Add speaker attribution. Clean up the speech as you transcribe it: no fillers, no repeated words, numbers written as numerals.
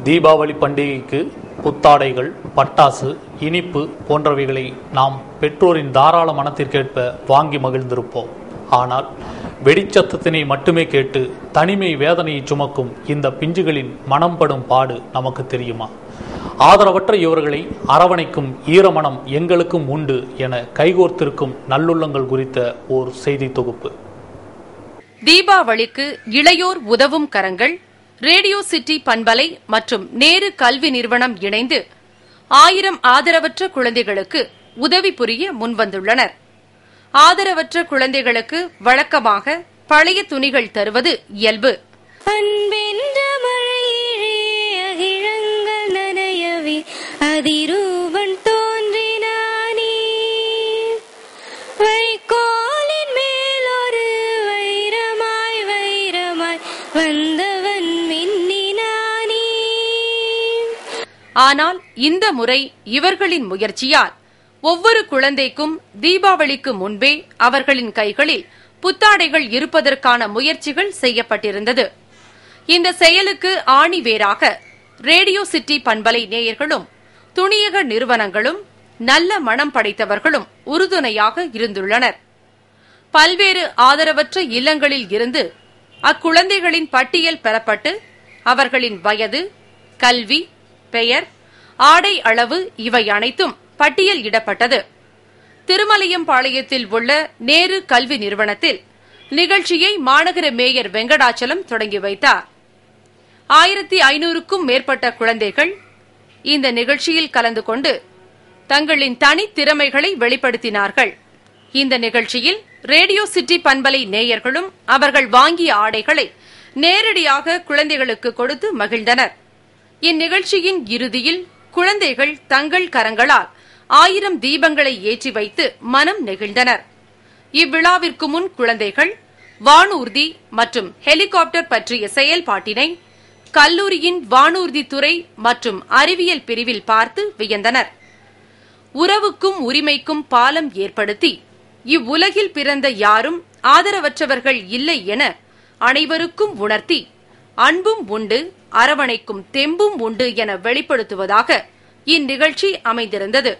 Speaker 1: தீபாவளி பண்டிகைக்கு புத்தாடைகள், பட்டாசு, இனிப்பு போன்றவைகளை நாம் பெற்றோரின் தாராள மனத்திற்கேற்ப வாங்கி மகிழ்ந்திருப்போம். ஆனால் வெடிச்சத்தத்தினை மட்டுமே கேட்டு தனிமை வேதனையை சுமக்கும் இந்த பிஞ்சுகளின் மனம் படும் பாடு நமக்கு தெரியுமா? ஆதரவற்ற இவர்களை அரவணைக்கும் ஈரமனம் எங்களுக்கும் உண்டு என கைகோர்த்திருக்கும் நல்லுள்ளங்கள் குறித்த ஓர் செய்தி தொகுப்பு.
Speaker 2: தீபாவளிக்கு இளையோர் உதவும் கரங்கள், ரேடியோ சிட்டி பண்பலை மற்றும் நேரு கல்வி நிறுவனம் இணைந்து 1000 ஆதரவற்ற குழந்தைகளுக்கு உதவி புரிய முன்வந்துள்ளனர். ஆதரவற்ற குழந்தைகளுக்கு வழக்கமாக பழைய துணிகள் தருவது இயல்பு.
Speaker 3: அதிரூபன் தோன்றினானே, வைக்கோலின் மேல் ஒரு வைரமாய் வைரமாய் வந்தவன் மின்னினானே.
Speaker 2: ஆனால் இந்த முறை இவர்களின் முயற்சியால் ஒவ்வொரு குழந்தைக்கும் தீபாவளிக்கு முன்பே அவர்களின் கைகளில் புத்தாடைகள் இருப்பதற்கான முயற்சிகள் செய்யப்பட்டிருந்தது. இந்த செயலுக்கு ஆணிவேராக ரேடியோ சிட்டி பண்பலை நேயர்களும் துணியக நிறுவனங்களும் நல்ல மனம் படைத்தவர்களும் உறுதுணையாக இருந்துள்ளனர். பல்வேறு ஆதரவற்ற இல்லங்களில் இருந்து அக்குழந்தைகளின் பட்டியல் பெறப்பட்டு அவர்களின் வயது, கல்வி, பெயர், ஆடை அளவு இவை அனைத்தும் பட்டியல் இடப்பட்டது. திருமலையம்பாளையத்தில் உள்ள நேரு கல்வி நிறுவனத்தில் நிகழ்ச்சியை மாநகர மேயர் வெங்கடாச்சலம் தொடங்கி வைத்தார். 1500க்கும் மேற்பட்ட குழந்தைகள் இந்த நிகழ்ச்சியில் கலந்து கொண்டு தங்களின் தனித்திறமைகளை வெளிப்படுத்தினார்கள். இந்த நிகழ்ச்சியில் ரேடியோ சிட்டி பண்பலை நேயர்களும் அவர்கள் வாங்கிய ஆடைகளை நேரடியாக குழந்தைகளுக்கு கொடுத்து மகிழ்ந்தனர். இந்நிகழ்ச்சியின் இறுதியில் குழந்தைகள் தங்கள் கரங்களால் 1000 தீபங்களை ஏற்றி வைத்து மனம் நெகிழ்ந்தனர். இவ்விழாவிற்கு முன் குழந்தைகள் வானூர்தி மற்றும் ஹெலிகாப்டர் பற்றிய செயல்பாட்டினை கல்லூரியின் வானூர்தி துறை மற்றும் அறிவியல் பிரிவில் பார்த்து வியந்தனர். உறவுக்கும் உரிமைக்கும் பாலம் ஏற்படுத்தி இவ்வுலகில் பிறந்த யாரும் ஆதரவற்றவர்கள் இல்லை என அனைவருக்கும் உணர்த்தி அன்பும் உண்டு, அரவணைக்கும் தெம்பும் உண்டு என வெளிப்படுத்துவதாக இந்நிகழ்ச்சி அமைந்திருந்தது.